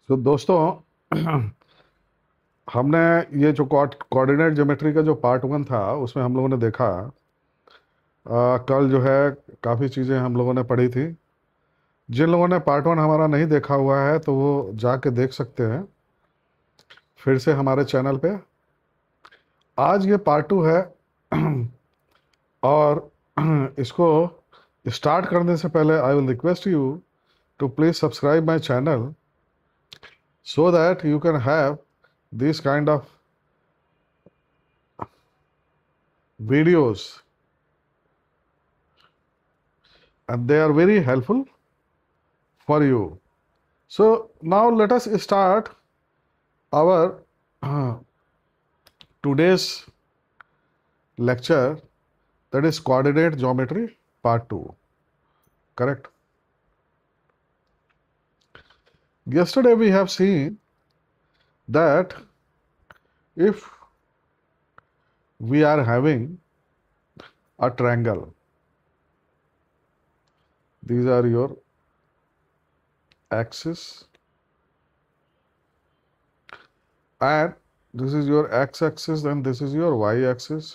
तो दोस्तों हमने ये जो कोऑर्डिनेट ज्योमेट्री का जो पार्ट 1 था उसमें हम लोगों ने देखा कल जो है काफ़ी चीज़ें हम लोगों ने पढ़ी थी। जिन लोगों ने पार्ट 1 हमारा नहीं देखा हुआ है तो वो जाके देख सकते हैं फिर से हमारे चैनल पे। आज ये पार्ट 2 है और इसको स्टार्ट करने से पहले I will request you to please subscribe my channel so that you can have these kind of videos, and they are very helpful for you. So now let us start our today's lecture, that is coordinate geometry part 2. Correct? Yesterday we have seen that if we are having a triangle, these are your axis and this is your x-axis and this is your y-axis,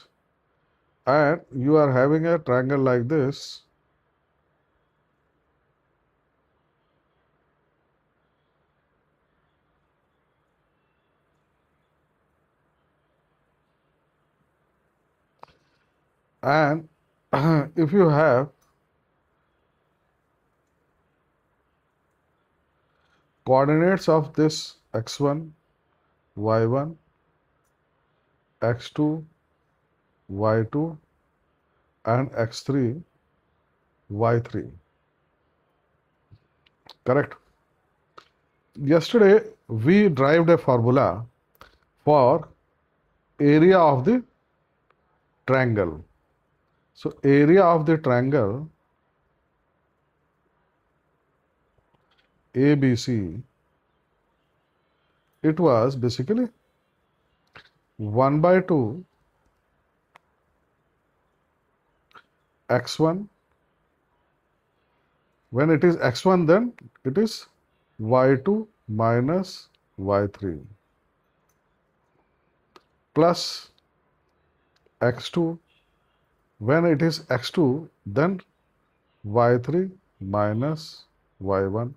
and you are having a triangle like this, and if you have coordinates of this x1, y1, x2, y2 and x3, y3. Correct? Yesterday we derived a formula for area of the triangle. So area of the triangle ABC, it was basically 1 by 2 x1. When it is x1, then it is y2 minus y3 plus x2. When it is x2, then y3 minus y1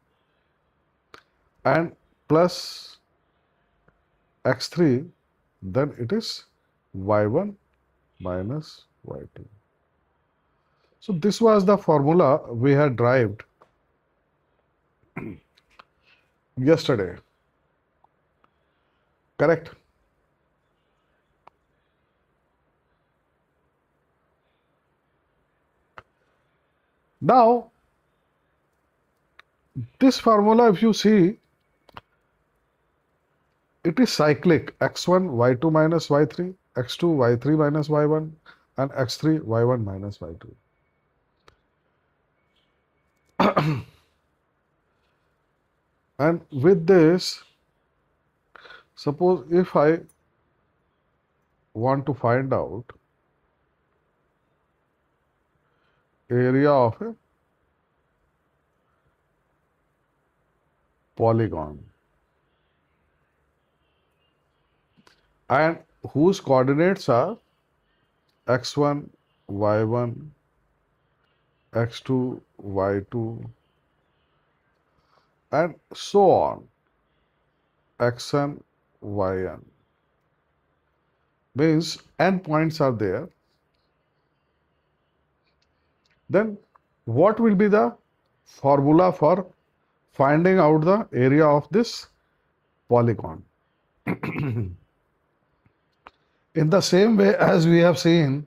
and plus x3, then it is y1 minus y2. So this was the formula we had derived yesterday. Correct? Now, this formula, if you see, it is cyclic. x1, y2 minus y3, x2, y3 minus y1, and x3, y1 minus y2. And with this, suppose if I want to find out area of a polygon and whose coordinates are x1, y1, x2, y2, and so on, xn, yn. Means n points are there. Then what will be the formula for finding out the area of this polygon? In the same way as we have seen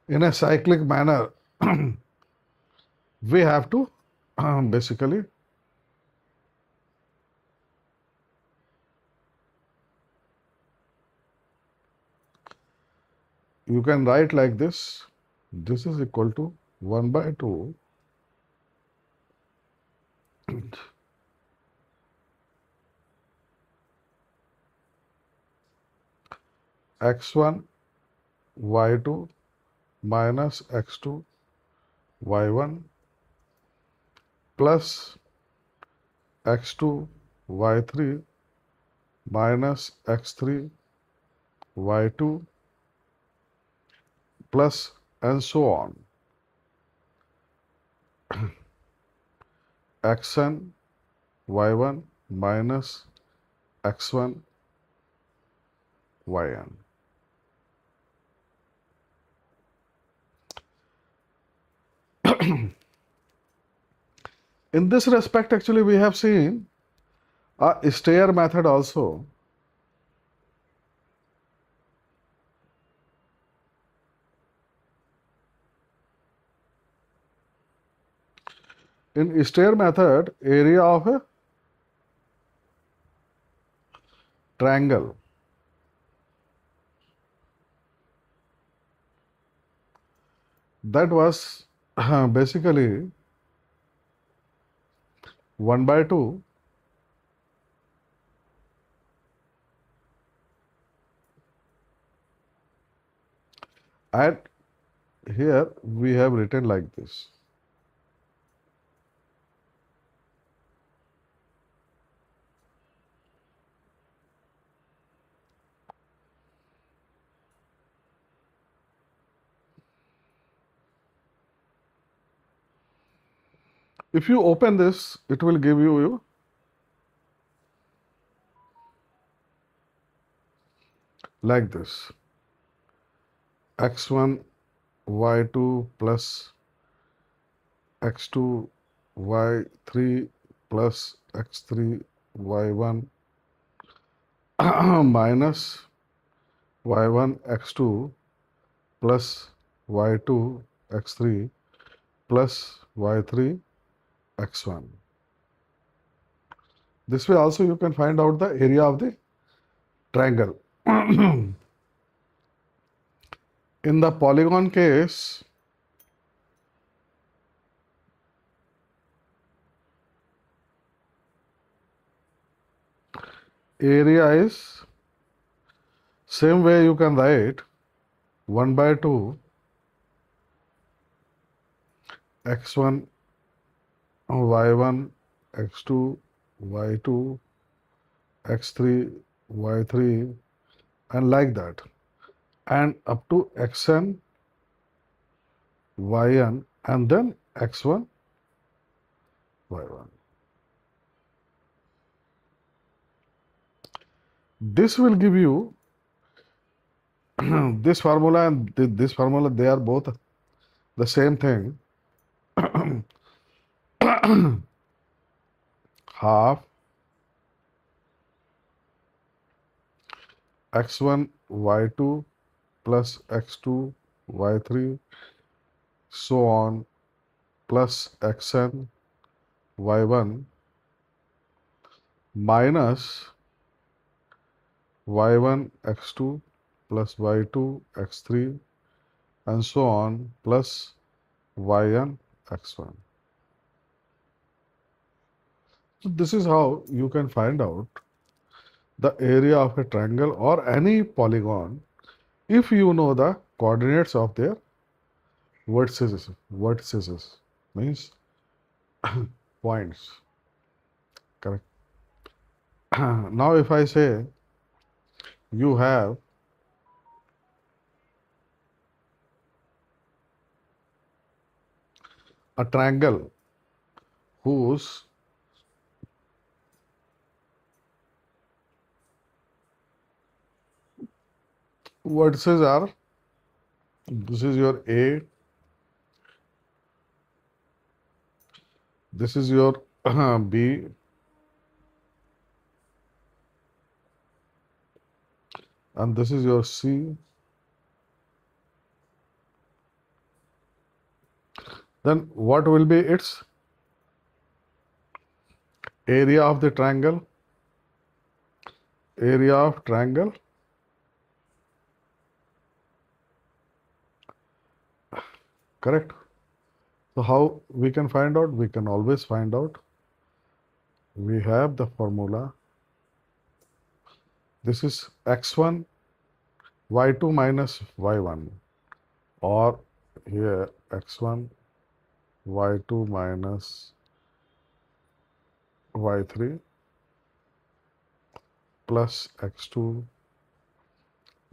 in a cyclic manner, we have to basically you can write like this. This is equal to 1 by 2 x1 y2 minus x2 y1 plus x2 y3 minus x3 y2 plus and so on. xn y1 minus x1 yn. In this respect, actually, we have seen a stair method also. In stair method, area of a triangle that was basically 1 by 2 and here we have written like this. If you open this, it will give you like this: x1 y2 plus x2 y3 plus x3 y1 minus y1 x2 plus y2 x3 plus y3 x1. This way also you can find out the area of the triangle. In the polygon case, area is same way you can write 1 by 2 x1 y1 x2 y2 x3 y3 and like that, and up to xn yn and then x1 y1. This will give you this formula and this formula, they are both the same thing. Half x1 y2 plus x2 y3 so on plus xn y1 minus y1 x2 plus y2 x3 and so on plus yn x1. So this is how you can find out the area of a triangle or any polygon if you know the coordinates of their vertices. Vertices means points. Correct. Now if I say you have a triangle whose vertices are, this is your A, this is your B, and this is your C, then what will be its area of the triangle? Area of triangle correct. So how we can find out? We can always find out. We have the formula. This is x1 y2 minus y1, or here x1 y2 minus y3 plus x2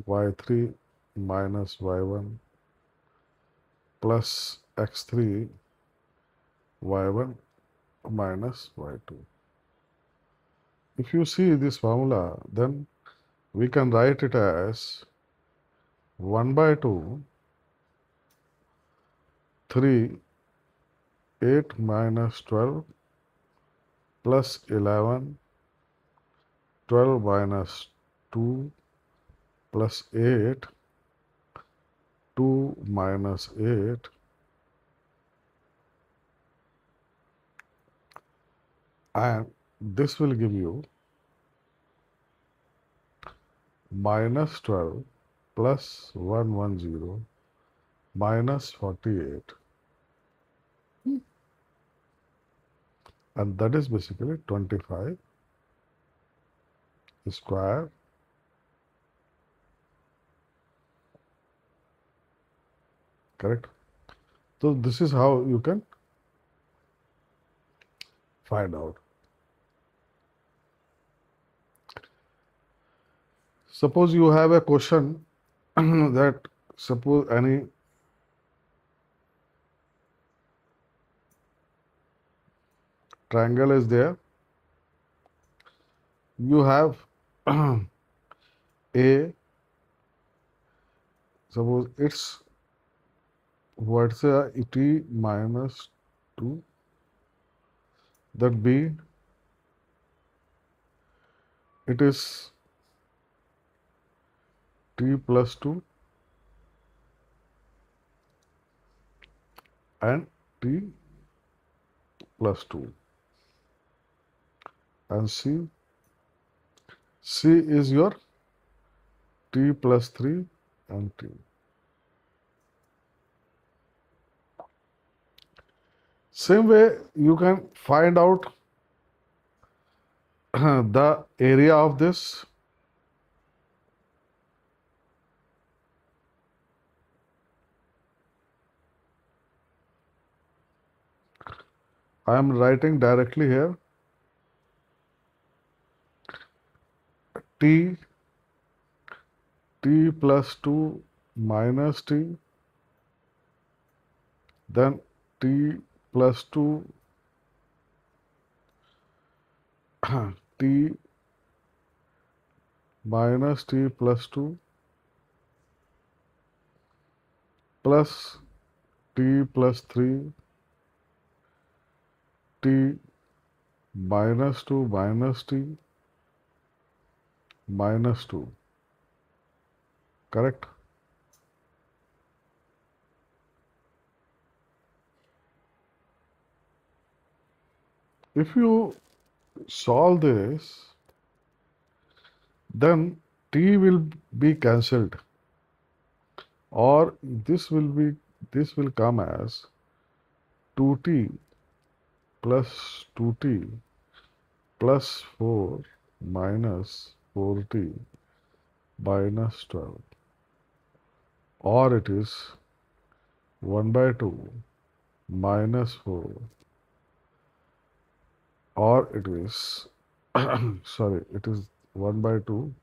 y3 minus y1 plus x3 y1 minus y2. If you see this formula, then we can write it as 1 by 2, 3, 8 minus 12 plus 11, 12 minus 2 plus 8, 2 minus 8, and this will give you minus 12 plus 110 minus 48, and that is basically 25 square. Correct? So this is how you can find out. Suppose you have a question that suppose any triangle is there. You have A, suppose it's what's a t minus 2, that B, it is t plus 2 and t plus 2, and C is your t plus 3 and t. Same way you can find out the area of this. I am writing directly here t plus 2 minus t, then t plus 2 t minus t plus 2 plus t plus 3 t minus 2 minus t minus 2. Correct? If you solve this, then t will be cancelled, or this will come as 2t plus 2t plus 4 minus 4t minus 12, or it is 1 by 2 minus 4, or it is sorry, it is 1 by 2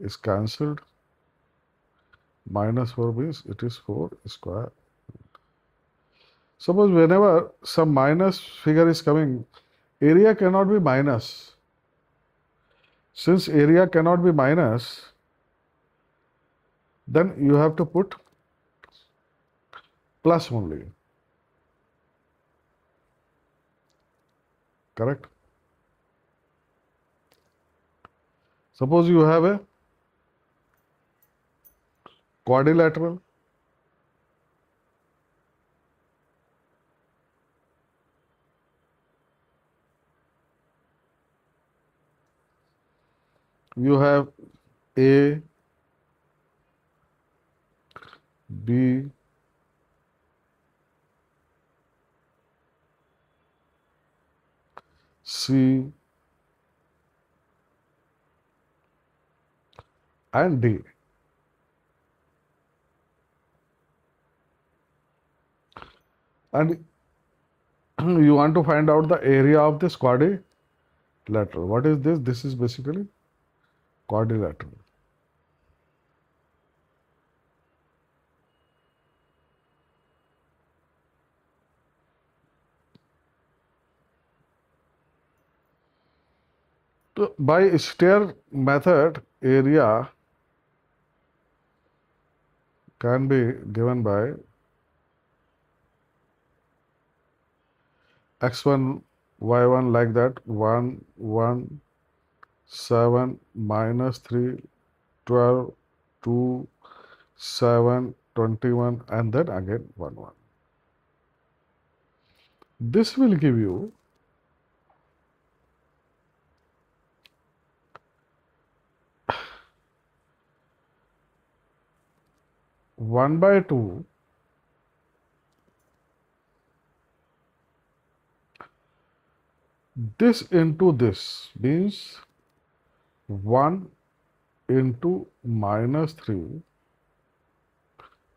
is cancelled, minus 4 means it is 4 square. Suppose whenever some minus figure is coming, area cannot be minus. Since area cannot be minus, then you have to put plus only. Correct? Suppose you have a quadrilateral. You have A, B, C, and D. And you want to find out the area of this quadrilateral. What is this? This is basically quadrilateral. So by stair method, area can be given by x1, y1 like that, 1, 1, 7, minus 3, 12, 2, 7, 21, and then again 1, 1. This will give you 1 by 2 this into this means 1 into minus 3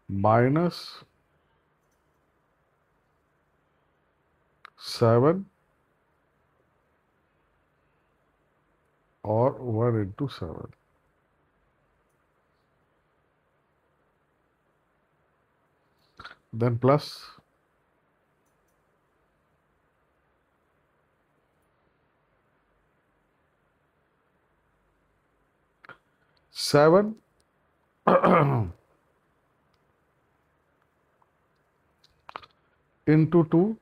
minus 7 or 1 into 7. Then plus 7 into 2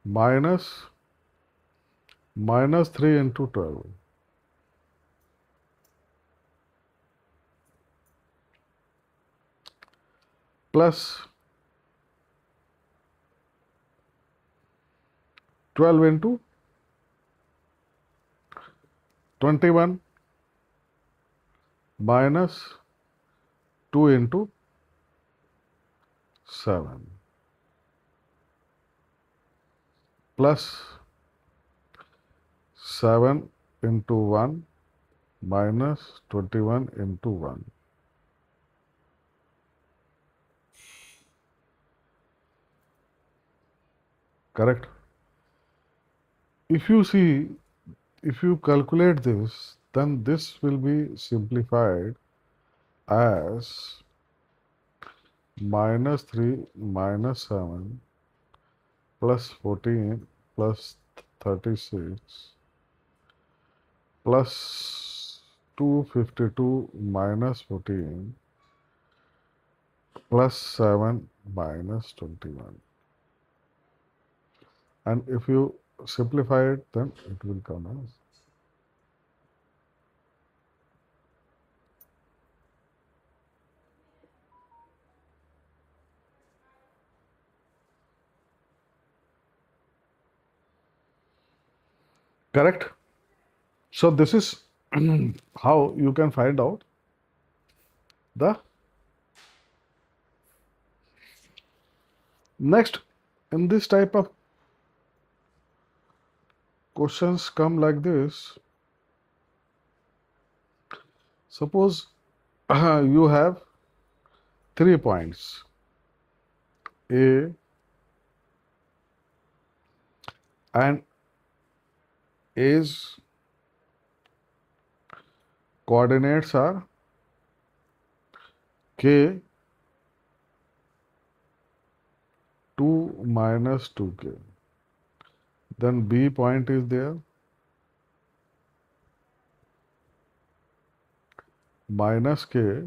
minus 3 into 12 plus 12 into 21 minus 2 into 7 plus 7 into 1 minus 21 into 1. Correct? If you see, if you calculate this, then this will be simplified as minus 3 minus 7 plus 14 plus 36 plus 252 minus 14 plus 7 minus 21. And if you simplify it, then it will come as correct. So this is how you can find out the next. In this type of questions come like this. Suppose you have 3 points A and A's coordinates are K 2 minus 2K. Then B point is there minus K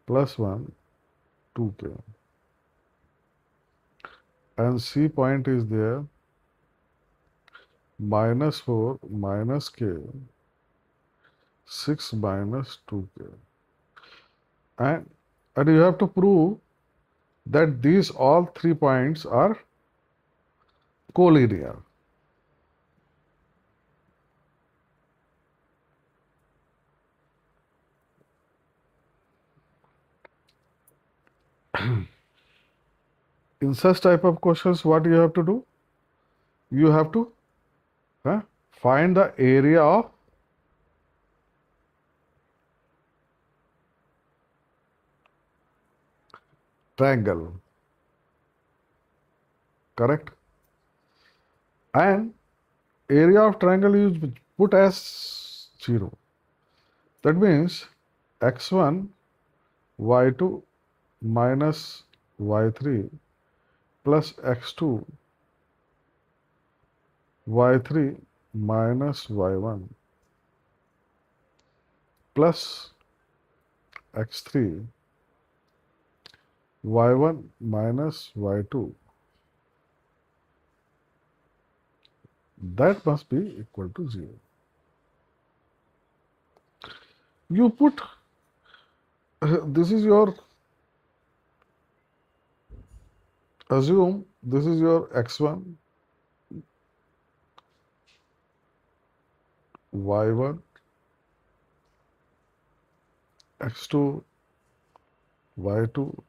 plus 1 2K. And C point is there minus 4 minus K 6 minus 2K. And you have to prove that these all 3 points are collinear. In such type of questions, what you have to do? You have to find the area of triangle. Correct? And area of triangle is put as 0. That means x1 y2 minus y3 plus x2 y3 minus y1 plus x3 y1 minus y2, that must be equal to 0. You put this is your, assume this is your x1 y1 x2 y2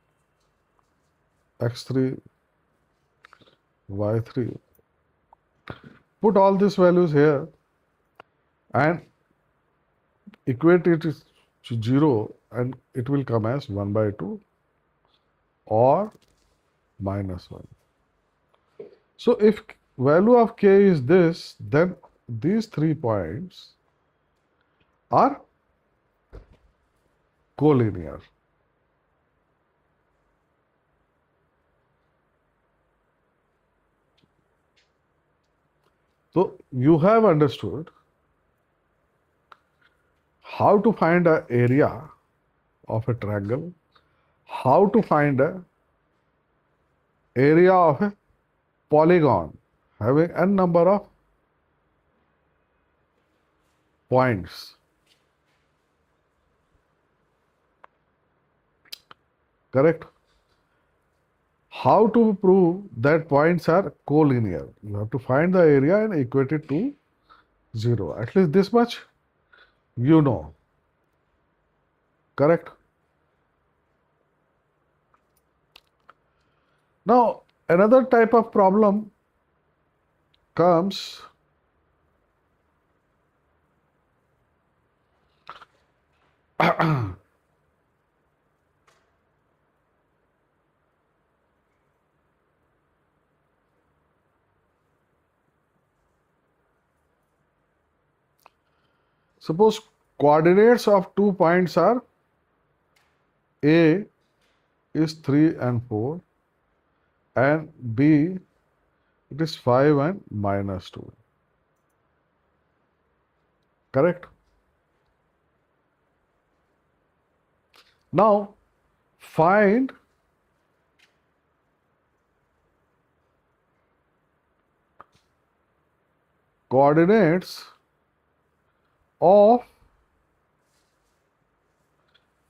x3 y3. Put all these values here and equate it to 0, and it will come as 1 by 2 or minus 1. So if value of k is this, then these 3 points are collinear. So you have understood how to find an area of a triangle, how to find an area of a polygon having n number of points. Correct? How to prove that points are collinear? You have to find the area and equate it to 0. At least this much you know. Correct? Now, another type of problem comes suppose coordinates of 2 points are A is 3 and 4 and B it is 5 and minus 2. Correct? Now, find coordinates of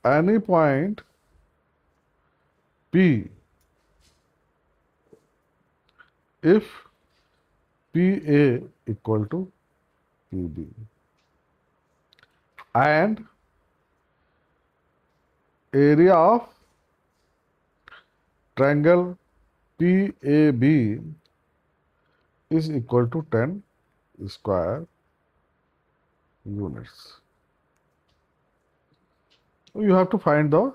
any point P if PA equal to PB and area of triangle PAB is equal to 10 square units. You have to find the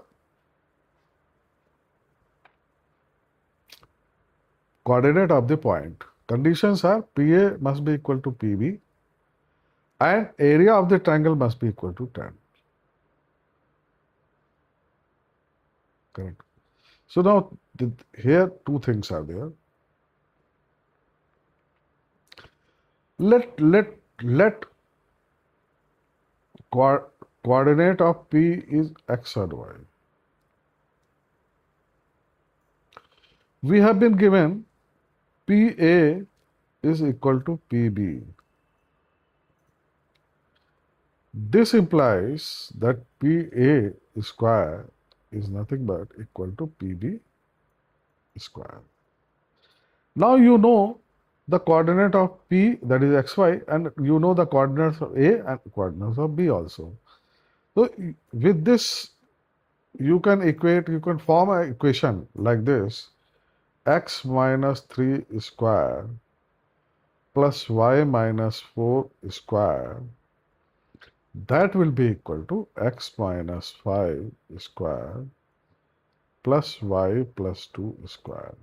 coordinate of the point. Conditions are PA must be equal to PB and area of the triangle must be equal to 10. Correct. So now here 2 things are there. Let coordinate of P is x and y. We have been given PA is equal to PB. This implies that PA square is nothing but equal to PB square. Now you know the coordinate of P, that is xy, and you know the coordinates of A and coordinates of B also. So with this you can form an equation like this: x minus 3 square plus y minus 4 square, that will be equal to x minus 5 square plus y plus 2 square.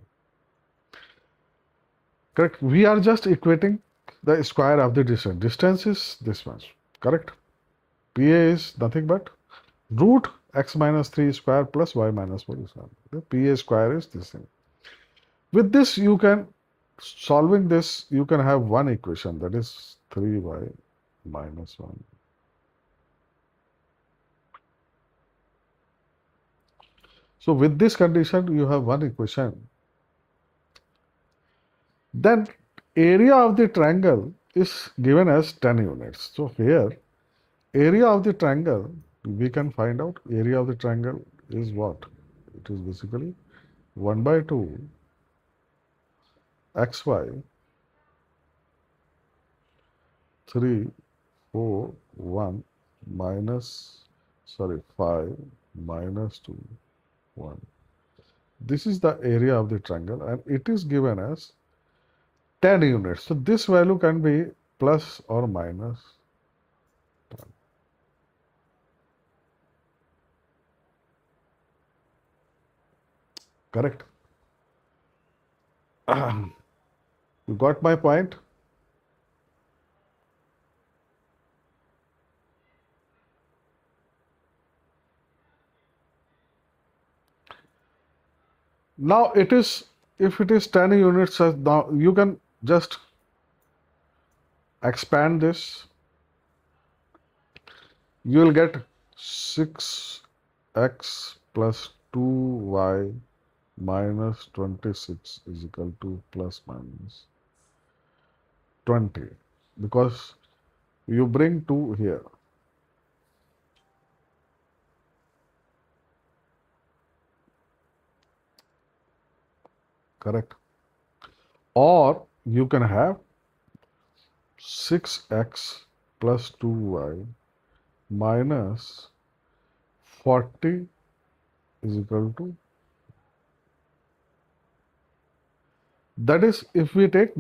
Correct? We are just equating the square of the distance. Distance is this much, correct? PA is nothing but root x minus 3 square plus y minus 4 square. The PA square is this thing. With this, you can, solving this, you can have one equation, that is 3y minus 1. So with this condition, you have one equation. Then area of the triangle is given as 10 units. So here, area of the triangle, we can find out area of the triangle is what? It is basically 1 by 2 xy 3 4 1 minus, sorry, 5 minus 2 1. This is the area of the triangle and it is given as 10 units. So this value can be plus or minus 10. Correct? You got my point? Now it is, if it is 10 units, now you can just expand this. You will get 6x plus 2y minus 26 is equal to plus minus 20, because you bring 2 here. Correct? Or you can have 6x plus 2y minus 40 is equal to, that is, if we take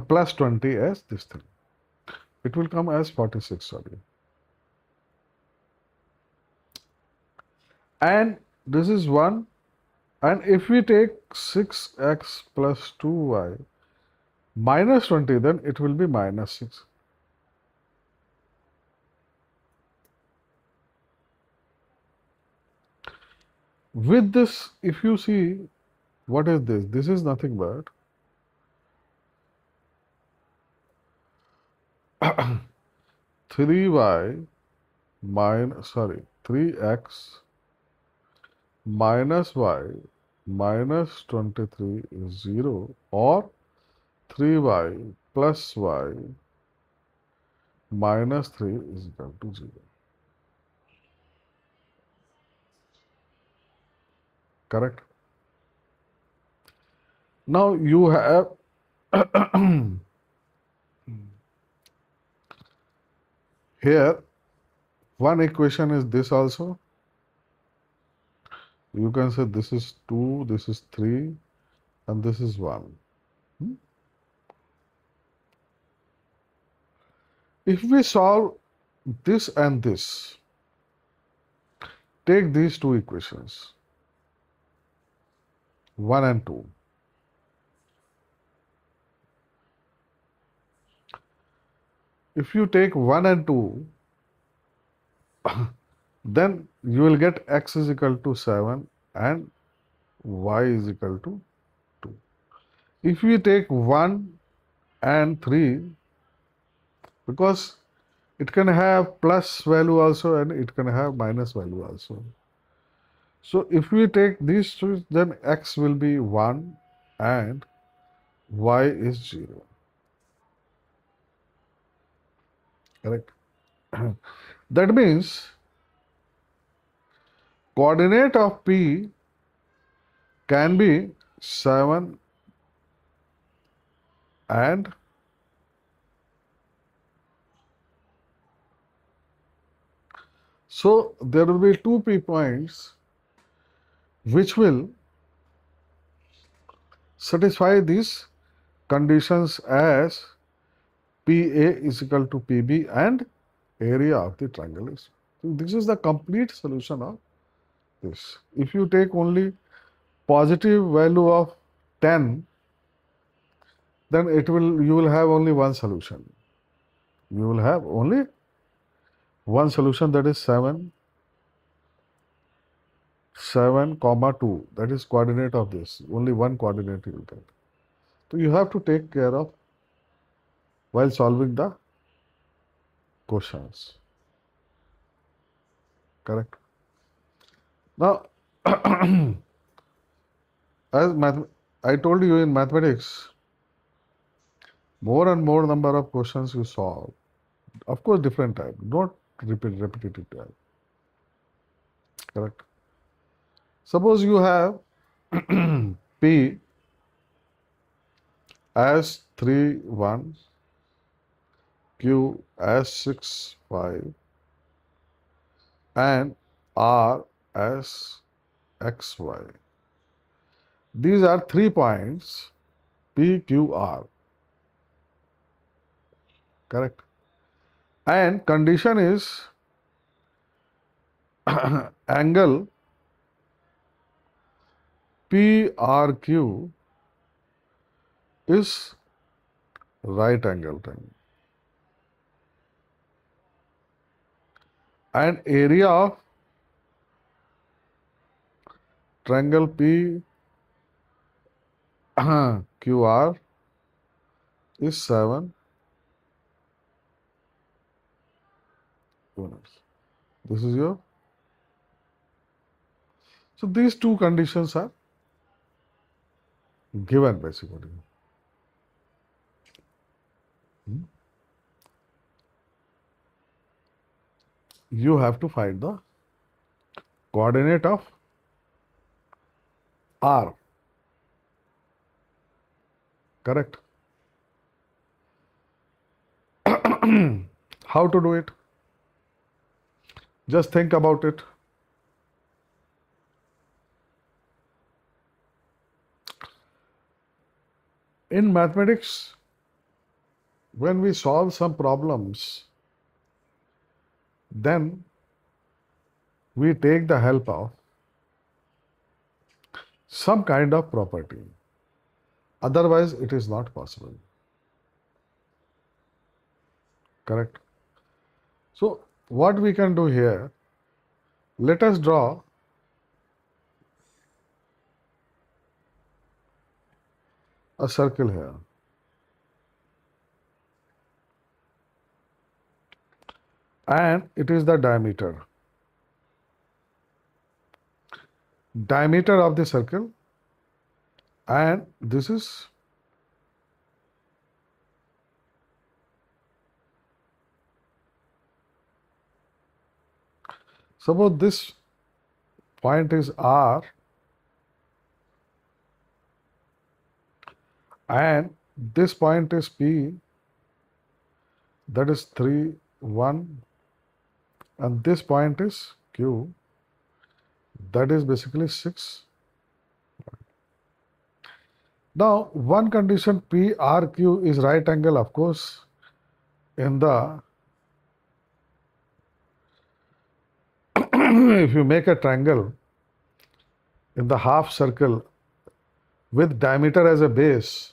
plus 20 as this thing, it will come as 46, sorry. And this is 1. And if we take 6x plus 2y minus 20, then it will be minus 6. With this, if you see, what is this? This is nothing but 3y minus, sorry, 3x minus y minus 23 is 0, or 3y plus y minus 3 is equal to 0. Correct? Now you have here one equation is this also. You can say this is 2, this is 3, and this is 1. If we solve this and this, take these two equations, 1 and 2. If you take 1 and 2, then you will get x is equal to 7 and y is equal to 2. If we take 1 and 3, because it can have plus value also and it can have minus value also. So if we take these two, then x will be 1 and y is 0. Correct? That means coordinate of P can be 7 and so there will be two P points which will satisfy these conditions as PA is equal to PB and area of the triangle is. So this is the complete solution of this. If you take only positive value of 10, then you will have only one solution. You will have only one solution, that is 7, 7, comma 2. That is coordinate of this. Only one coordinate you will get. So you have to take care of while solving the questions. Correct. Now, as I told you, in mathematics, more and more number of questions you solve. Of course, different type, not repetitive type. Correct. Suppose you have P as 3, 1, Q as 6, 5, and R as X, Y. These are 3 points, P, Q, R. Correct. And condition is angle PRQ is right angle triangle. And area of triangle PQR is 7 units. This is your. So these two conditions are given basically. You have to find the coordinate of R. Correct. How to do it? Just think about it. In mathematics, when we solve some problems, then we take the help of some kind of property. Otherwise, it is not possible. Correct? So, what we can do here, let us draw a circle here. And it is the diameter. Diameter of the circle, and this is suppose this point is R and this point is P, that is 3, 1, and this point is Q, that is basically 6. Now, one condition PRQ is right angle, of course, in the if you make a triangle in the half circle with diameter as a base,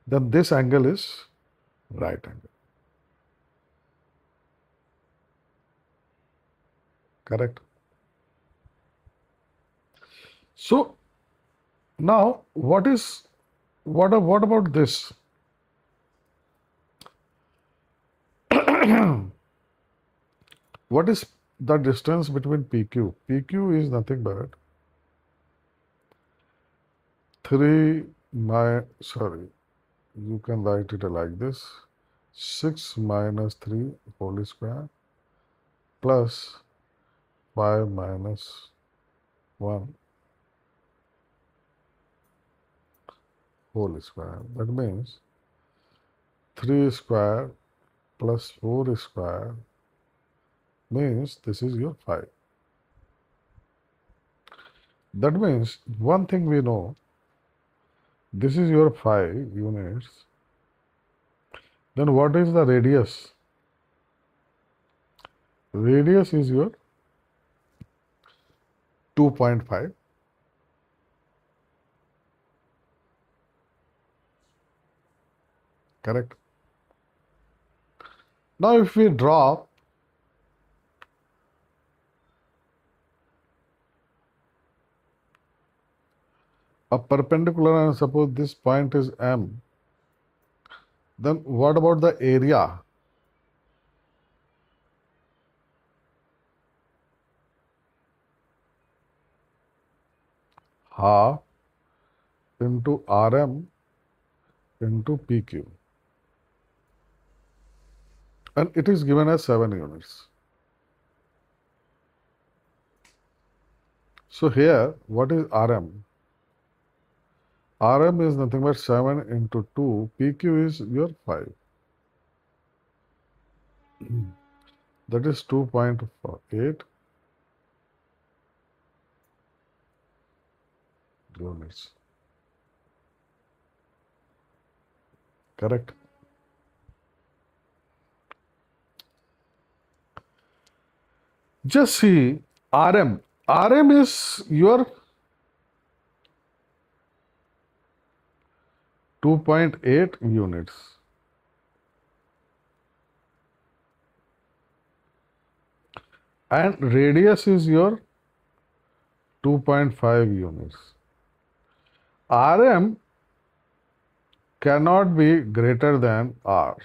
then this angle is right angle. Correct? So, now what about this? What is the distance between PQ? PQ is nothing but 3 you can write it like this, 6 minus 3 whole square plus 5 minus 1 whole square. That means 3 square plus 4 square means this is your 5. That means one thing we know, this is your 5 units. Then what is the radius? Radius is your 2.5. correct? Now if we drop a perpendicular and suppose this point is M, then what about the area? Half into RM into PQ. And it is given as 7 units. So here, what is RM? RM is nothing but 7 into 2. PQ is your 5. That is 2.8 units. Correct? Just see RM. RM is your 2.8 units. And radius is your 2.5 units. RM cannot be greater than R.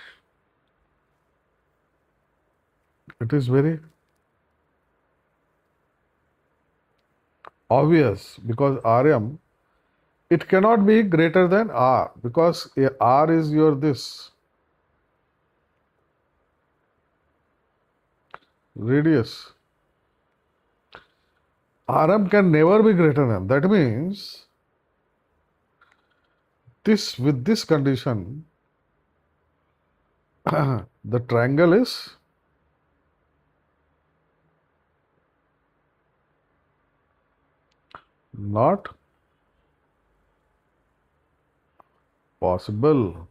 It is very obvious because RM, it cannot be greater than R because R is your this radius. RM can never be greater than. That means this with this condition, the triangle is not possible.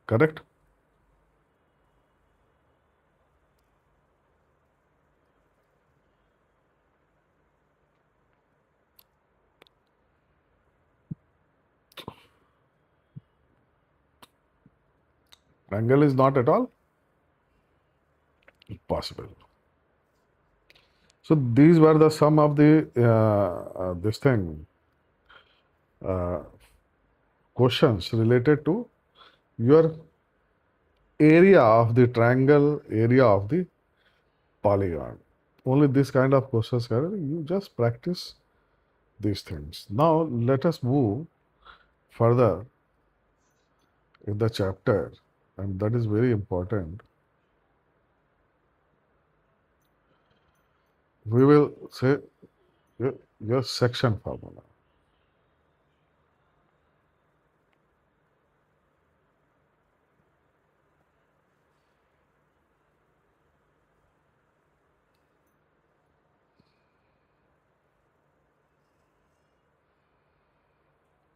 Correct? Triangle is not at all possible. So these were the sum of the this thing questions related to your area of the triangle, area of the polygon. Only this kind of questions, you just practice these things. Now let us move further in the chapter, and that is very important. We will say your section formula.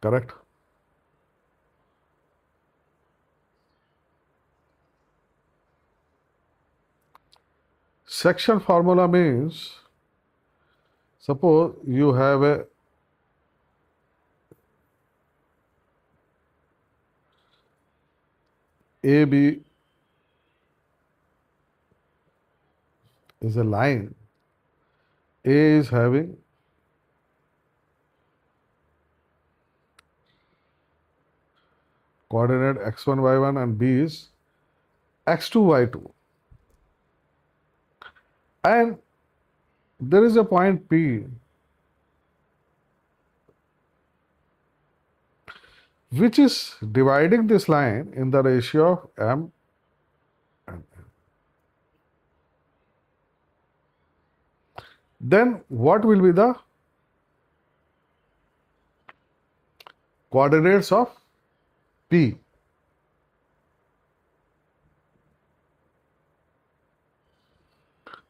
Correct? Section formula means, suppose you have a AB is a line. A is having coordinate x1, y1 and B is x2, y2. And there is a point P which is dividing this line in the ratio of M and N. Then what will be the coordinates of P?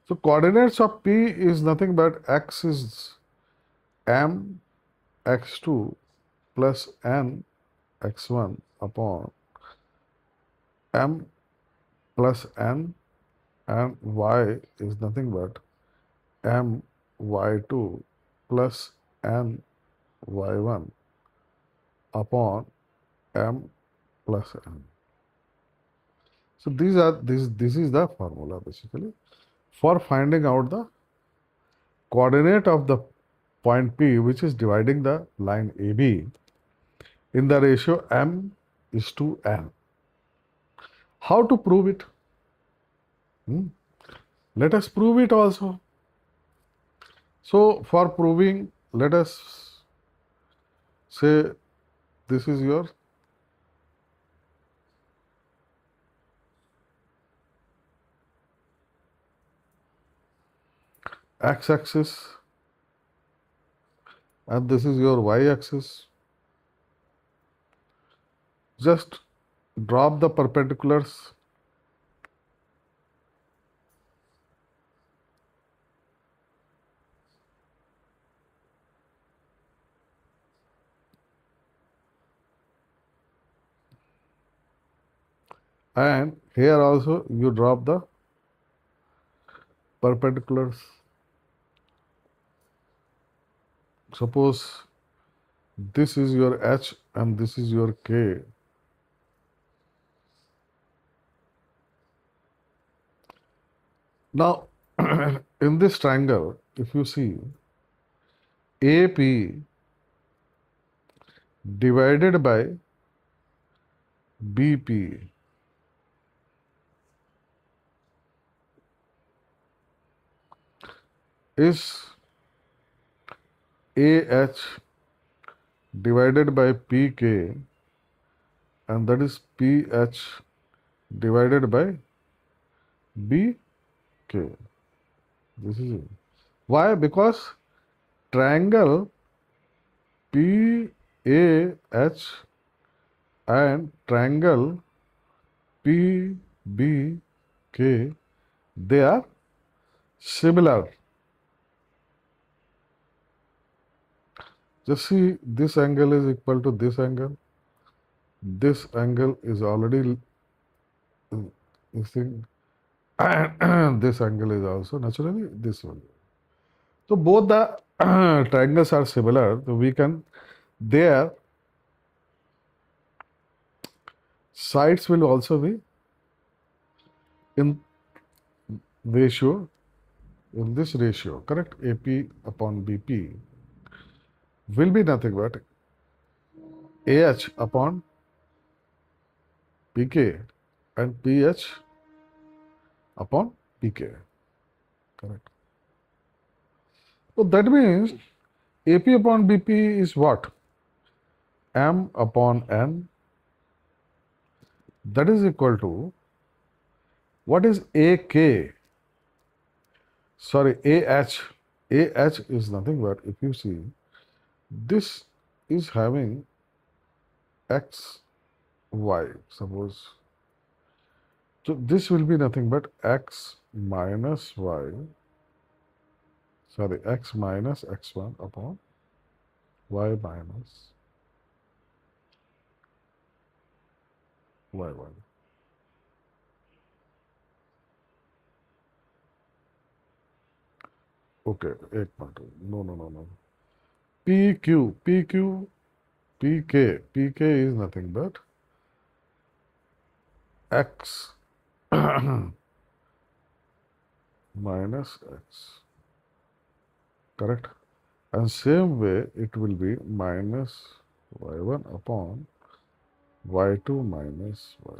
So coordinates of P is nothing but x is M x2 plus N x1 upon M plus N and y is nothing but m y2 plus n y1 upon m plus n. So this is the formula basically for finding out the coordinate of the point P, which is dividing the line AB in the ratio m is to n. How to prove it? Let us prove it also. So for proving, let us say this is your x-axis and this is your y-axis. Just drop the perpendiculars. And here also you drop the perpendiculars. Suppose this is your h and this is your k. Now, in this triangle, if you see AP divided by BP is AH divided by PK, and that is PH divided by BK. This is it. Why? Because triangle PAH and triangle PBK, they are similar. Just see, this angle is equal to this angle. This angle is already this thing, and this angle is also naturally this one. So both the triangles are similar. So we can, their sides will also be in ratio, in this ratio, correct? AP upon BP will be nothing but AH upon PK and PH upon PK, correct? So that means AP upon BP is what? M upon N. That is equal to, what is AK? Sorry, AH. AH is nothing but, if you see, this is having X, Y, suppose. So this will be nothing but X minus Y, sorry, X minus X1 upon Y minus Y1. Okay, एक minute, no. PK is nothing but X minus X, correct? And same way it will be minus Y1 upon Y2 minus Y,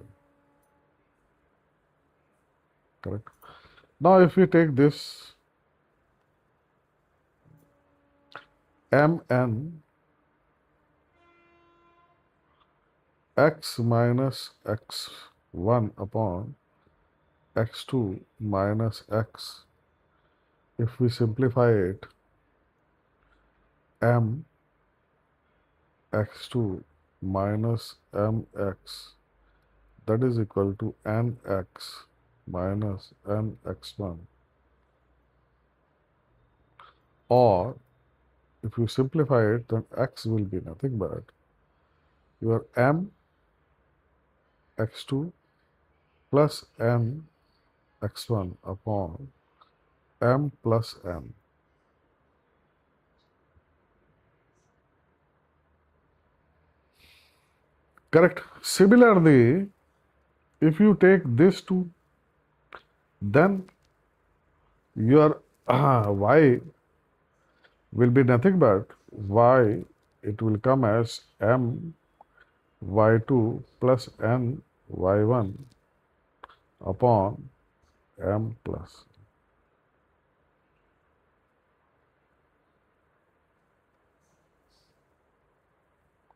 correct? Now if we take this Mn X minus X1 upon X2 minus X, if we simplify it, M X2 minus Mx, that is equal to Nx minus Nx1, or if you simplify it, then X will be nothing but your M X2 plus N x1 upon m plus n. Correct. Similarly, if you take this two, then your y will be nothing but y, it will come as m y2 plus n y1 upon m plus.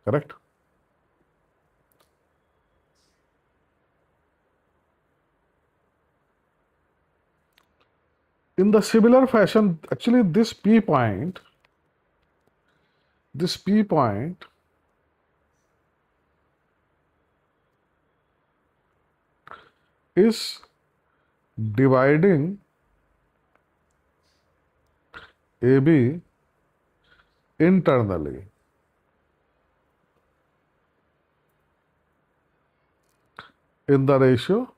Correct? In the similar fashion, actually this P point is dividing AB internally. In the ratio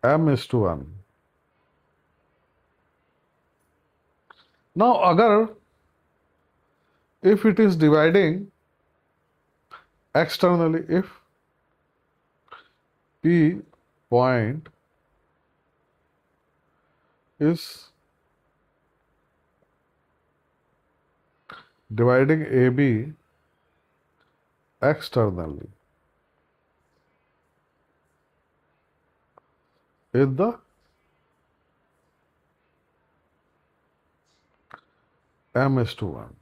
m:1. Now, if it is dividing externally, if P point is dividing AB externally in the m:1,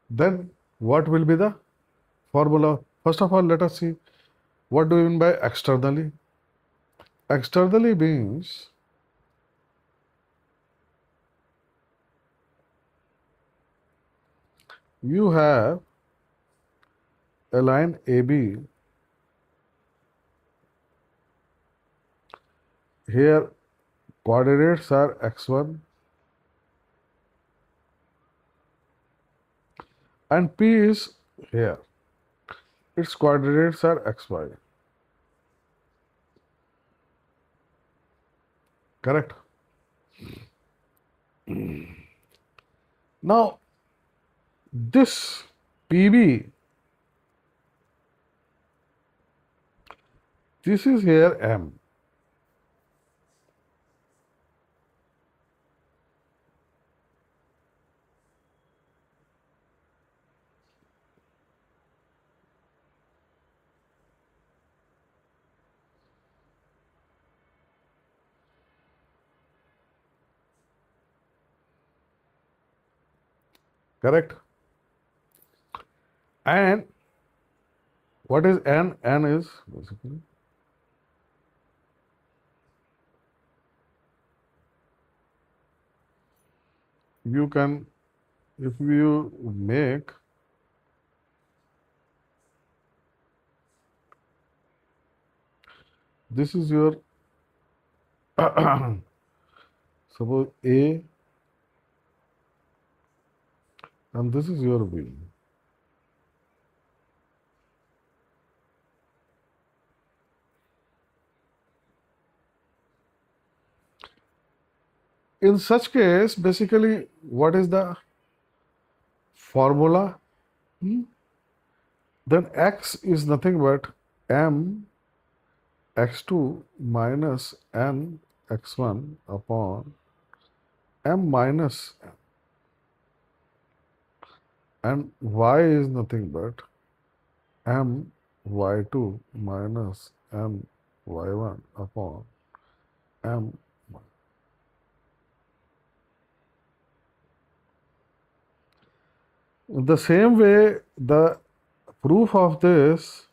then what will be the formula? First of all, let us see what do we mean by externally. Externally means you have a line AB. Here coordinates are x1 and P is here. Its coordinates are xy. Correct? Now, this PB, this is here M. Correct? And what is N? N is basically you can, if you make this is your suppose A and this is your B. In such case, basically, what is the formula? Then x is nothing but m x2 minus n x1 upon m minus n. And y is nothing but m y2 minus m y1 upon m. In the same way, the proof of this,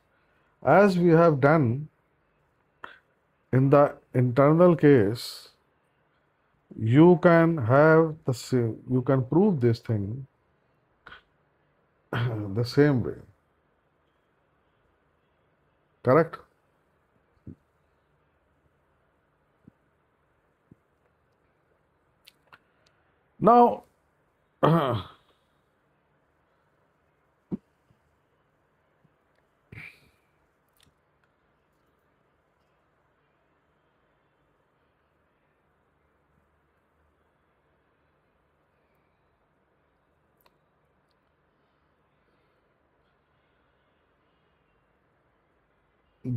as we have done in the internal case, you can have the same, you can prove this thing the same way. Correct? Now,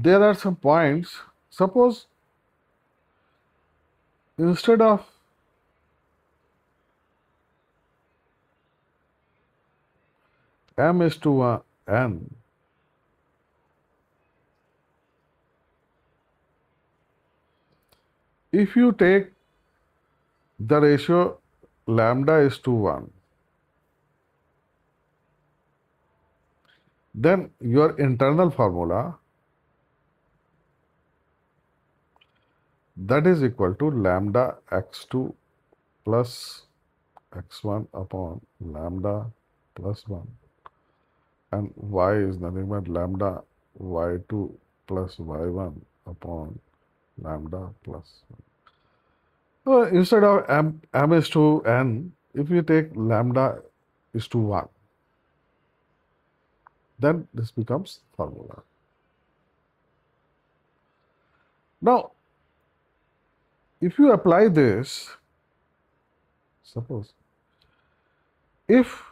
there are some points. Suppose instead of m is to n, if you take the ratio lambda is to 1, then your internal formula, that is equal to lambda x2 plus x1 upon lambda plus 1, and y is nothing but lambda y2 plus y1 upon lambda plus 1. So instead of m is to n, if you take lambda is to 1, then this becomes formula. Now, if you apply this, suppose, if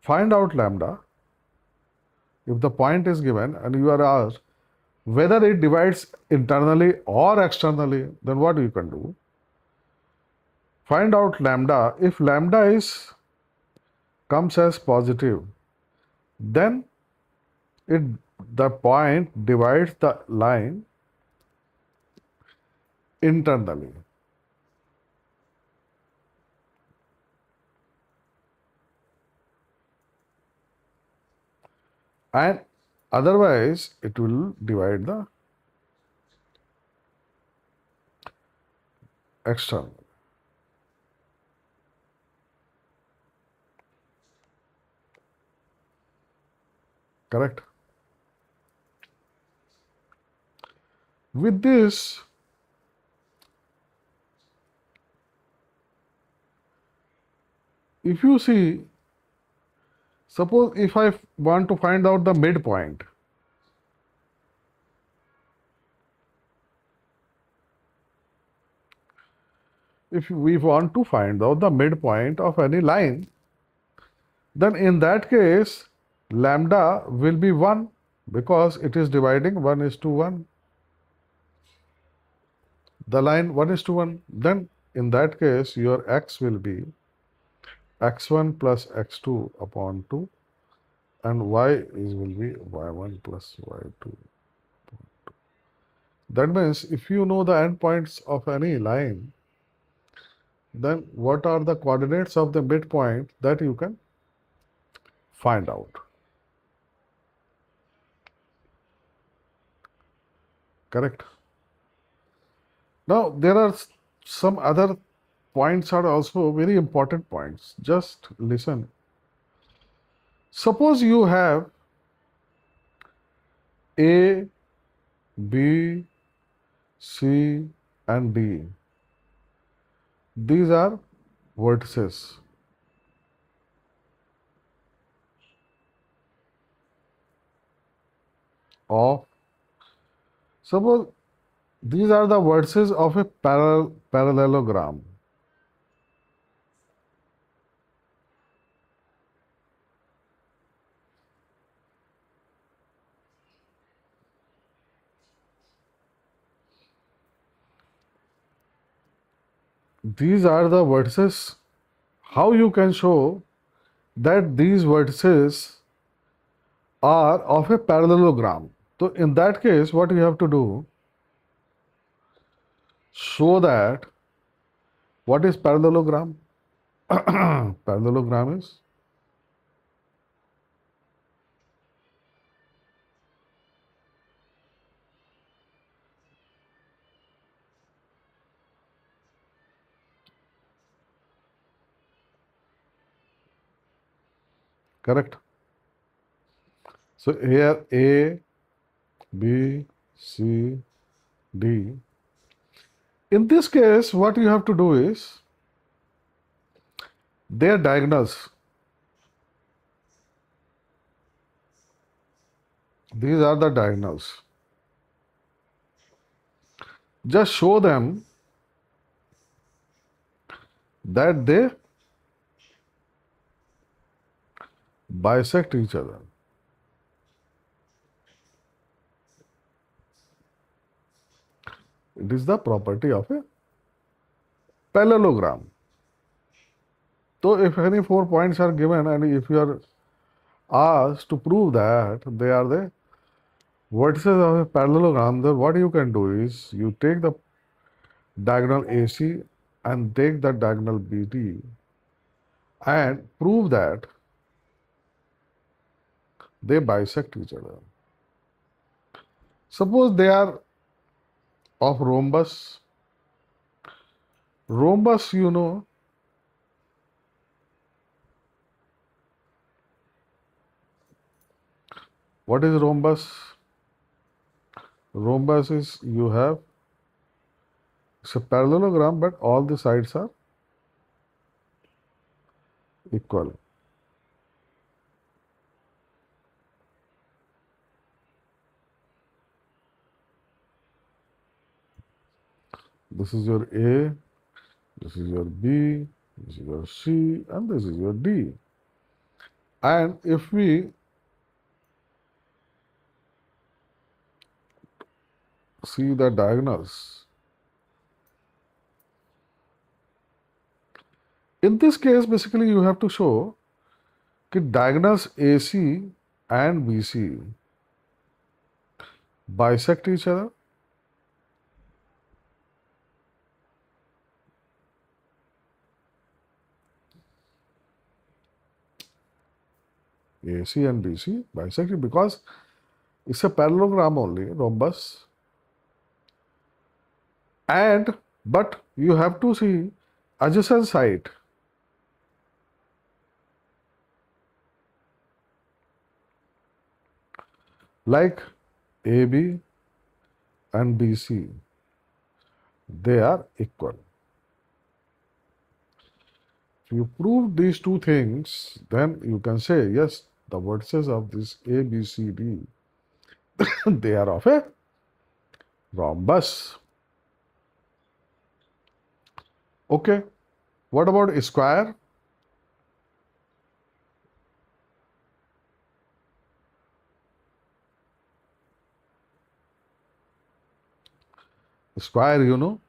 find out lambda, if the point is given and you are asked whether it divides internally or externally, then what you can do? Find out lambda. If lambda is comes as positive, then it the point divides the line internally. And otherwise, it will divide the external. Correct? With this, if you see, suppose if I want to find out the midpoint, if we want to find out the midpoint of any line, then in that case, lambda will be 1 because it is dividing 1 is to 1. The line 1 is to 1. Then in that case, your x will be x1 plus x2 upon 2, and y will be y1 plus y2. That means if you know the endpoints of any line, then what are the coordinates of the midpoint, that you can find out. Correct? Now, there are some other points are also very important points. Just listen. Suppose you have A, B, C, and D. These are vertices of, suppose these are the vertices of a parallelogram. These are the vertices. How you can show that these vertices are of a parallelogram? So in that case, what you have to do, show that what is parallelogram? Parallelogram is correct. So here A, B, C, D. In this case, what you have to do is their diagonals. These are the diagonals. Just show them that they bisect each other. It is the property of a parallelogram. So if any 4 points are given and if you are asked to prove that they are the vertices of a parallelogram, then what you can do is you take the diagonal AC and take the diagonal BD and prove that they bisect each other. Suppose they are of rhombus. Rhombus, you know, what is rhombus? Rhombus is you have, it's a parallelogram, but all the sides are equal. This is your A, this is your B, this is your C, and this is your D. And if we see the diagonals, in this case, basically you have to show that diagonals AC and BC bisect each other. AC and BC bisect because it's a parallelogram only, rhombus. And but you have to see adjacent side. Like AB and BC, they are equal. If you prove these two things, then you can say, yes, the vertices of this A, B, C, D, they are of a rhombus. Okay, what about a square? Square, you know,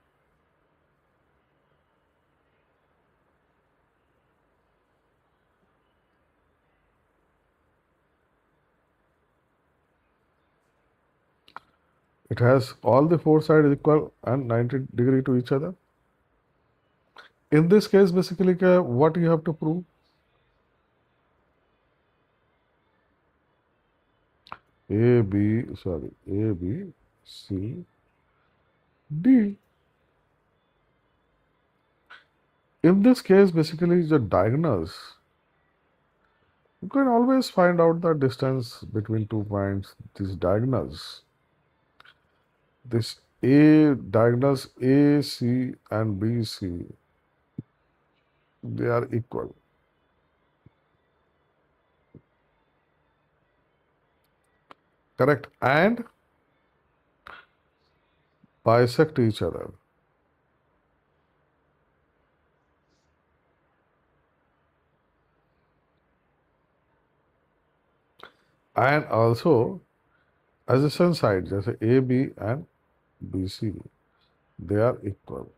it has all the four sides equal and 90 degree to each other. In this case, basically, what you have to prove? A, B, C, D. In this case, basically, the diagonals, you can always find out the distance between 2 points, these diagonals. This A, diagonals A, C, and B, C, they are equal. Correct? And bisect each other. And also, adjacent sides, जैसे A, B and B, C, they are equal.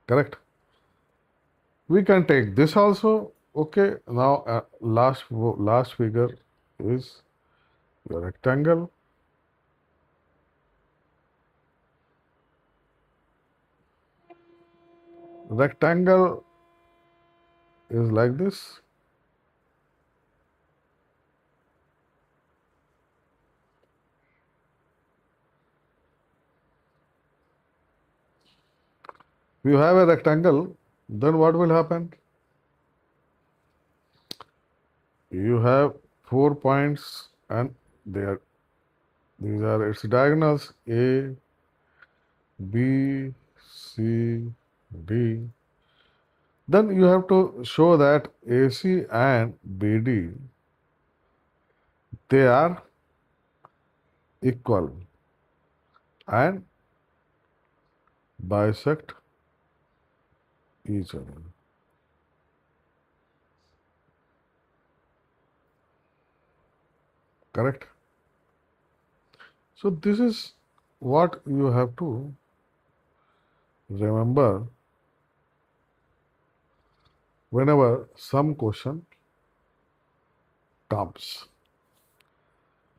Correct? We can take this also. Okay, now last figure is your rectangle. Rectangle is like this. If you have a rectangle, then what will happen? You have 4 points and these are its diagonals A, B, C, D. Then you have to show that AC and BD, they are equal and bisect each other. Correct? So this is what you have to remember whenever some question comes.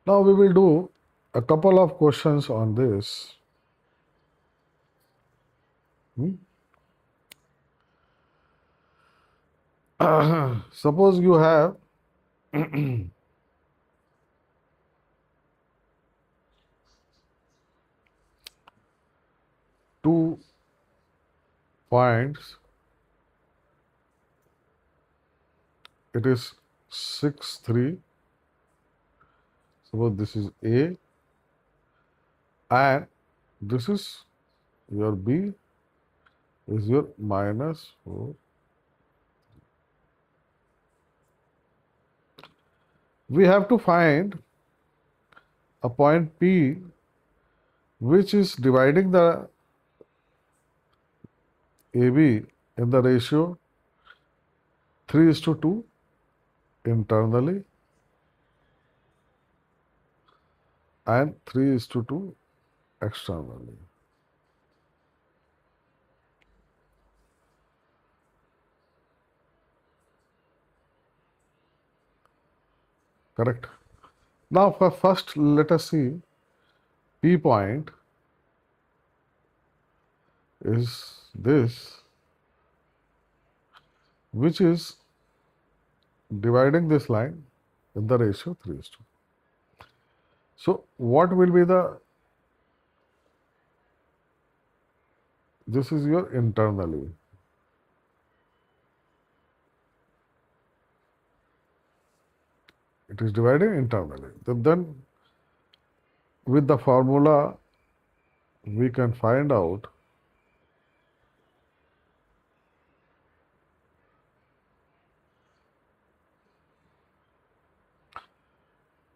Now we will do a couple of questions on this. Suppose you have two points. It is 6, 3. Suppose this is A and this is your B is your -4. We have to find a point P which is dividing the AB in the ratio 3:2 internally and 3:2 externally. Correct? Now for first let us see P point is this which is dividing this line in the ratio 3:2. So what will be the, this is your internally. It is dividing internally. Then with the formula we can find out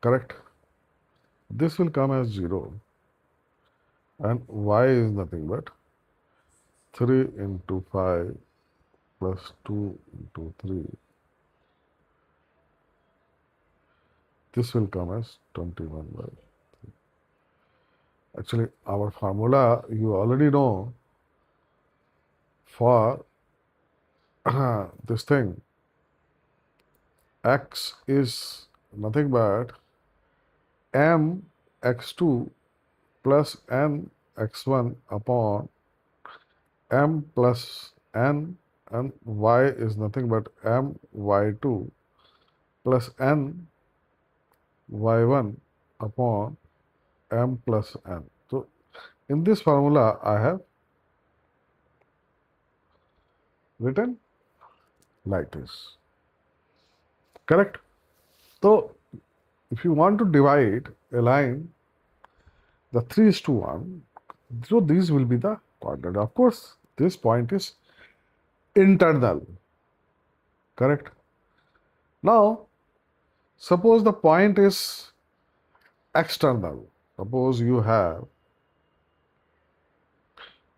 correct. This will come as 0 and y is nothing but 3 into 5 plus 2 into 3. This will come as 21 by. Actually, our formula you already know for this thing. X is nothing but m x2 plus n x1 upon m plus n, and y is nothing but m y2 plus n y1 upon m plus n. So in this formula I have written like this. Correct? So if you want to divide a line the 3:1, so these will be the coordinate. Of course, this point is internal. Correct? Now, suppose the point is external. Suppose you have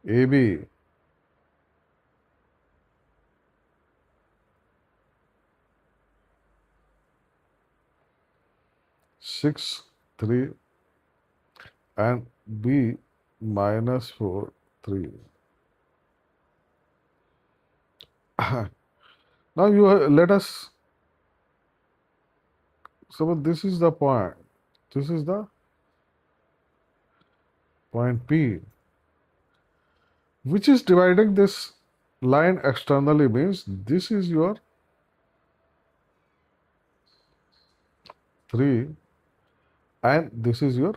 AB (6, 3) and B -4, 3. Now you let us suppose this is the point. This is the point P, which is dividing this line externally, means this is your 3 and this is your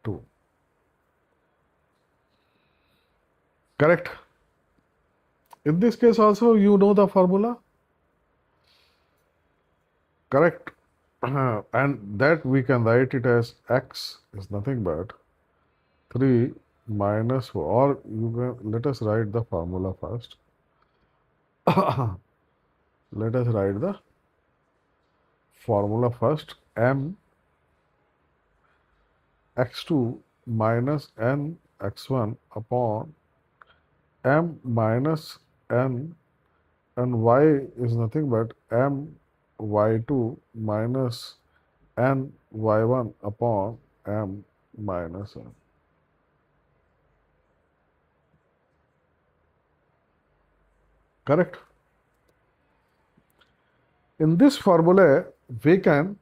2. Correct? In this case also you know the formula. Correct? And that we can write it as x is nothing but 3 minus 4, or you can, let us write the formula first. Let us write the formula first. M x2 minus n x1 upon m minus n and y is nothing but m y2 minus n y1 upon m minus n. Correct? In this formula, we can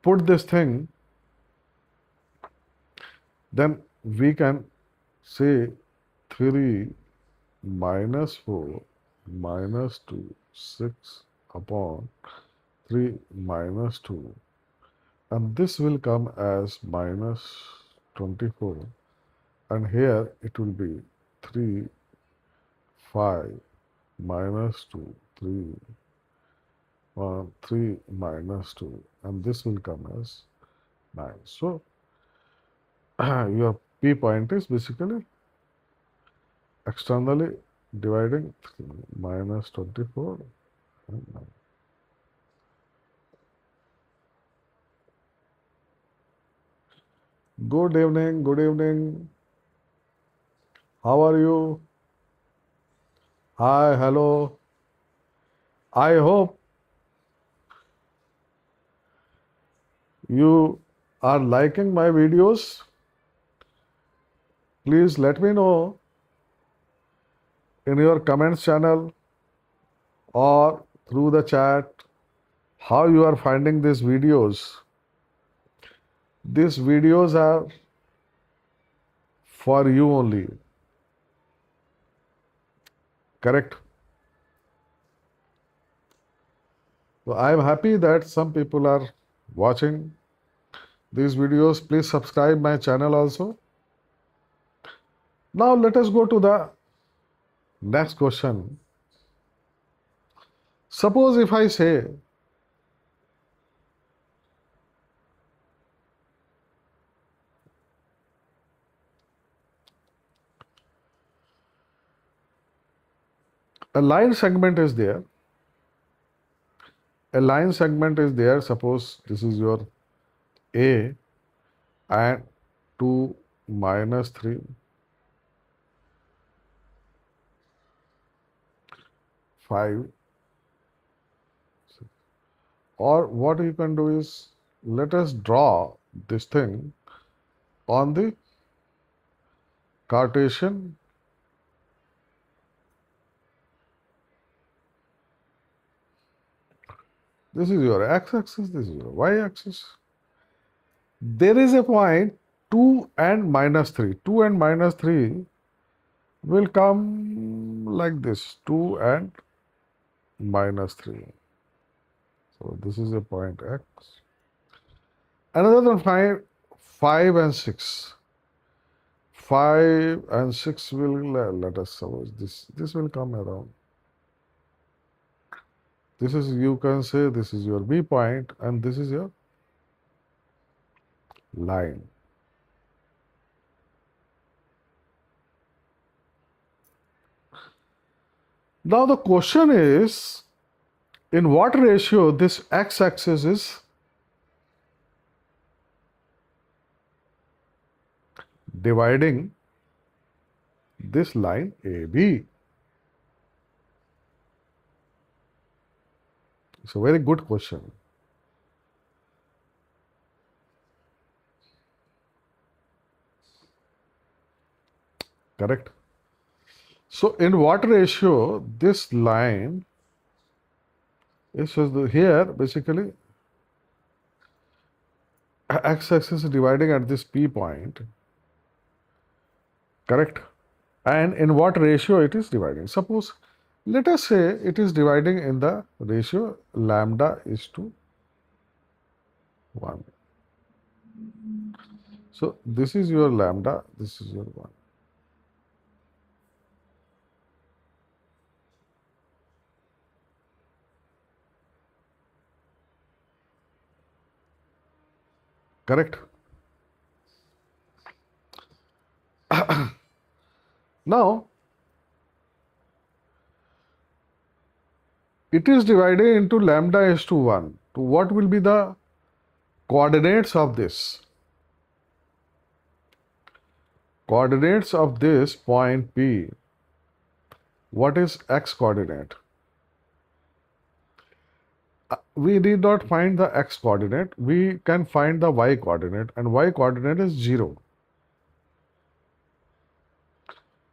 put this thing, then we can say 3 minus 4 minus 2, 6 upon 3 minus 2, and this will come as minus 24, and here it will be 3, 5 minus 2, 3, 3 minus 2, and this will come as 9. So your P point is basically externally dividing 3 minus 24 and 9. Good evening, good evening. How are you? Hi, hello. I hope you are liking my videos. Please let me know in your comments channel or through the chat how you are finding these videos. These videos are for you only. Correct? So I am happy that some people are watching these videos. Please subscribe my channel also. Now let us go to the next question. Suppose if I say a line segment is there. A line segment is there. Suppose this is your A and 2 minus 3, 5. Or what you can do is, let us draw this thing on the Cartesian. This is your x-axis, this is your y-axis. There is a point 2 and minus 3. 2 and minus 3 will come like this, 2 and minus 3. So this is a point x. Another one, 5 and 6. 5 and 6 will, let us suppose this will come around. This is, you can say, this is your B point and this is your line. Now the question is, in what ratio this x-axis is dividing this line AB? It's a very good question. Correct? So in what ratio this line is, so here basically x-axis is dividing at this P point. Correct? And in what ratio it is dividing? Suppose, let us say it is dividing in the ratio lambda is to 1. So this is your lambda, this is your 1. Correct? Now, it is divided into lambda is to 1. So what will be the coordinates of this? Coordinates of this point P What is x coordinate? We need not find the x coordinate. We can find the y coordinate, and y coordinate is 0.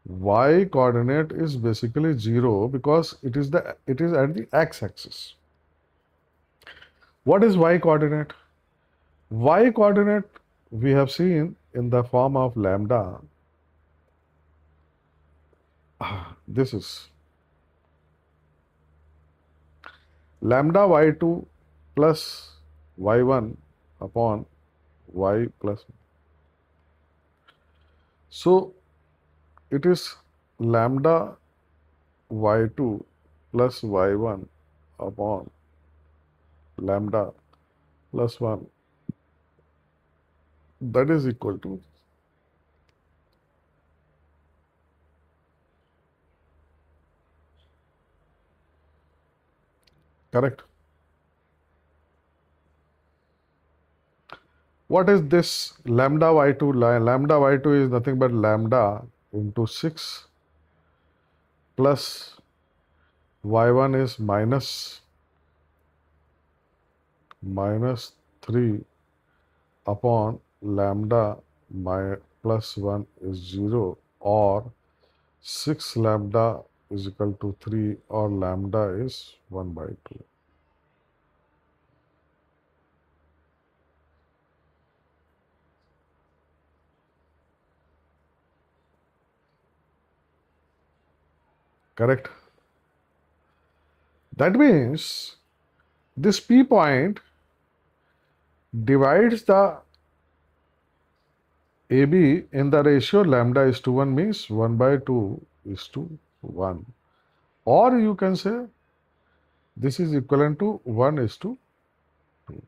Y coordinate is basically 0 because it is at the x axis. What is y coordinate? Y coordinate we have seen in the form of lambda. This is lambda y2 plus y1 upon y plus. So it is lambda y2 plus y1 upon lambda plus 1, that is equal to, correct? What is this lambda y2? Lambda y2 is nothing but lambda into 6 plus y1 is minus 3 upon lambda plus 1 is 0, or 6 lambda is equal to 3, or lambda is 1 by 2. Correct? That means this P point divides the AB in the ratio lambda is to 1, means 1 by 2 is to 1. Or you can say this is equivalent to 1 is to 2.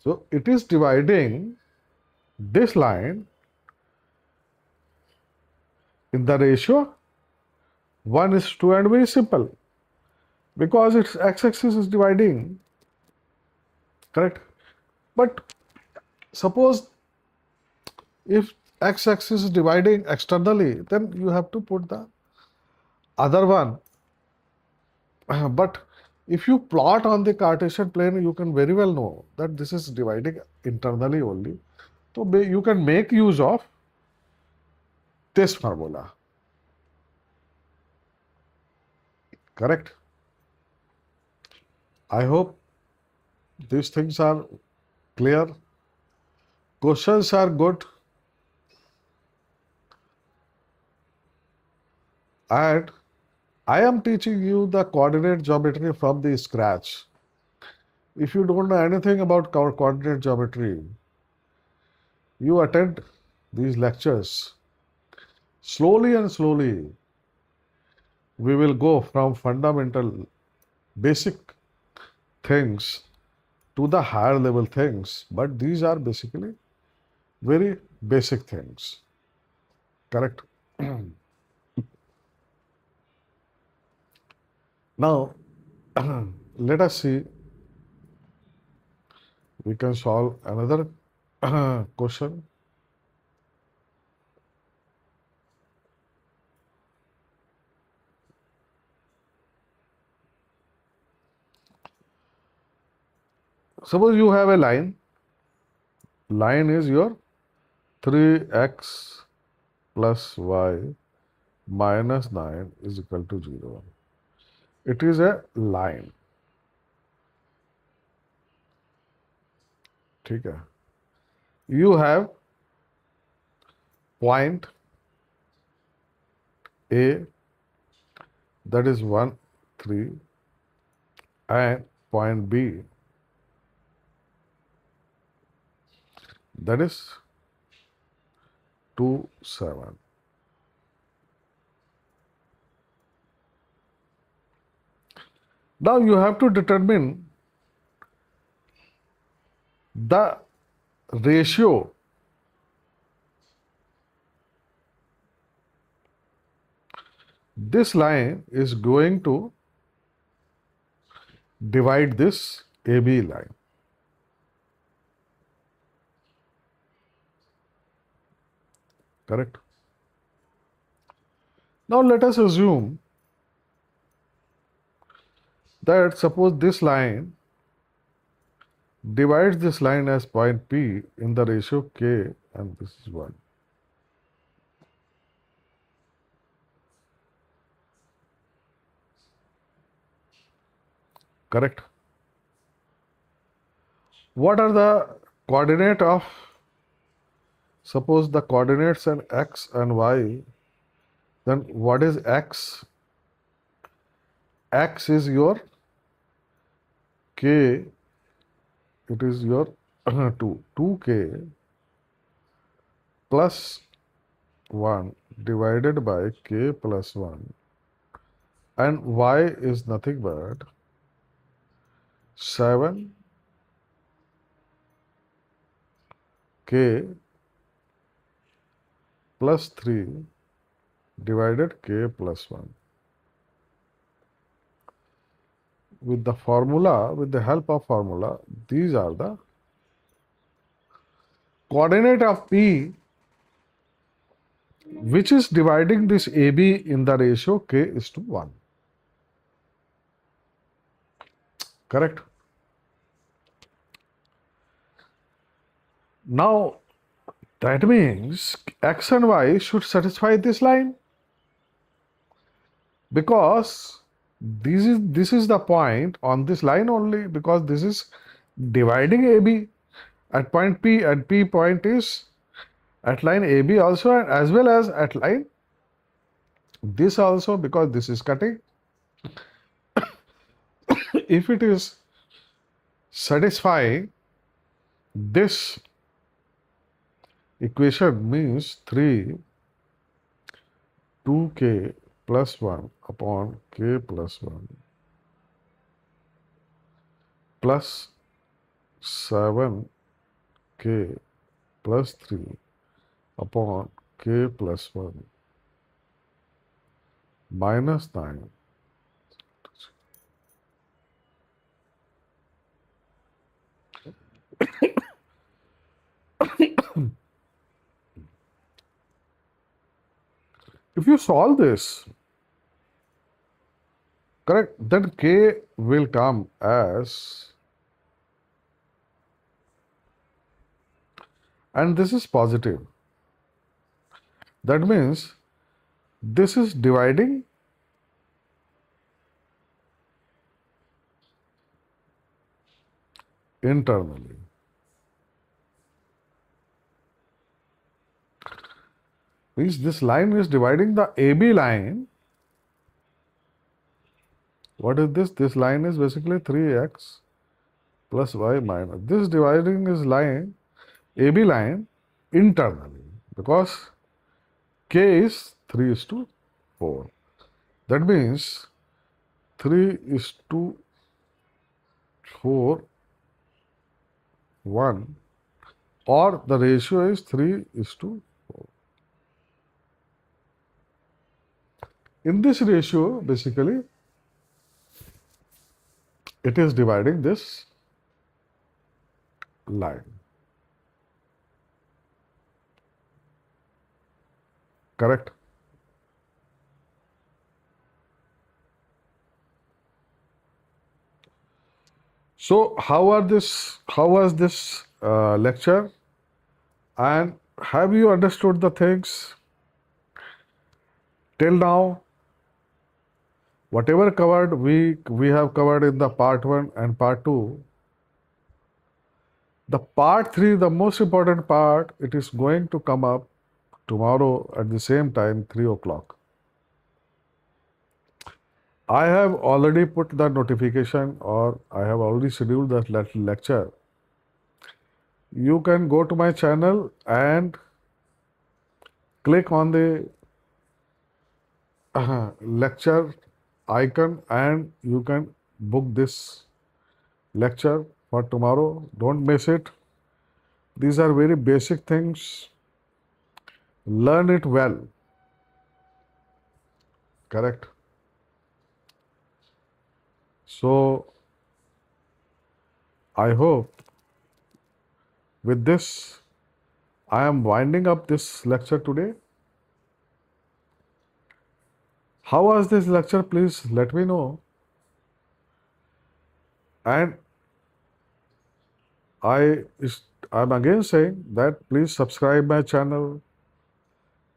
So it is dividing this line in the ratio 1 is to 2, and very simple because its x-axis is dividing, correct? But suppose if x-axis is dividing externally, then you have to put the other one. But if you plot on the Cartesian plane, you can very well know that this is dividing internally only. So you can make use of this formula. Correct? I hope these things are clear. Questions are good. And I am teaching you the coordinate geometry from the scratch. If you don't know anything about coordinate geometry, you attend these lectures. Slowly and slowly, we will go from fundamental basic things to the higher level things. But these are basically very basic things. Correct? Now, let us see. We can solve another question. Suppose you have a line. Line is your 3x plus y minus 9 is equal to 0. It is a line. ठीक है? You have point A, that is 1, 3, and point B, that is 2, 7. Now you have to determine the ratio this line is going to divide this AB line. Correct? Now let us assume that suppose this line divides this line as point P in the ratio K, and this is 1. Correct? What are the coordinate of, suppose the coordinates are x and y, then what is x? X is your k, it is your 2. 2k plus 1 divided by k plus 1, and y is nothing but 7k plus 3 divided k plus 1. With the formula, with the help of formula, these are the coordinate of P which is dividing this AB in the ratio k is to 1. Correct? Now, that means x and y should satisfy this line, because this is the point on this line only, because this is dividing AB at point P, and P point is at line AB also, and as well as at line this also, because this is cutting. If it is satisfying this equation, means 2k plus 1 upon k plus 1 plus 7k plus 3 upon k plus 1 minus 9. If you solve this, correct, then k will come as, and this is positive. That means this is dividing internally. Means this line is dividing the AB line. What is this? This line is basically 3x plus y minus. This dividing is line, AB line, internally, because k is 3 is to 4. That means 3 is to 4, 1, or the ratio is 3 is to 4. In this ratio, basically, it is dividing this line. Correct? So, how was this lecture? And have you understood the things till now? Whatever covered, we have covered in the part 1 and part 2. The part 3, the most important part, it is going to come up tomorrow at the same time, 3 o'clock. I have already put the notification, or I have already scheduled that lecture. You can go to my channel and click on the lecture icon, and you can book this lecture for tomorrow. Don't miss it. These are very basic things. Learn it well. Correct? So, I hope with this, I am winding up this lecture today. How was this lecture? Please let me know. And I I'm again saying that please subscribe my channel.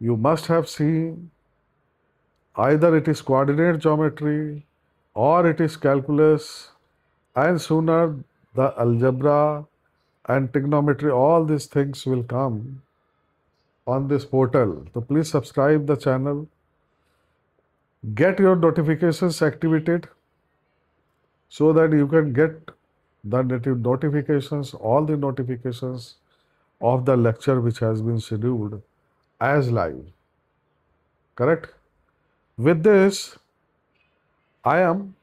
You must have seen either it is coordinate geometry or it is calculus, and sooner the algebra and trigonometry, all these things will come on this portal. So please subscribe the channel. Get your notifications activated so that you can get the notifications, all the notifications of the lecture which has been scheduled as live. Correct? With this, I am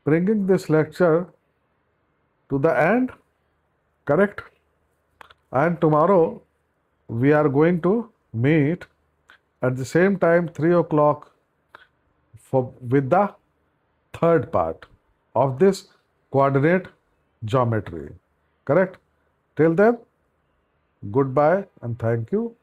bringing this lecture to the end. Correct? And tomorrow we are going to meet at the same time 3 o'clock with the third part of this coordinate geometry. Correct? Till then, goodbye and thank you.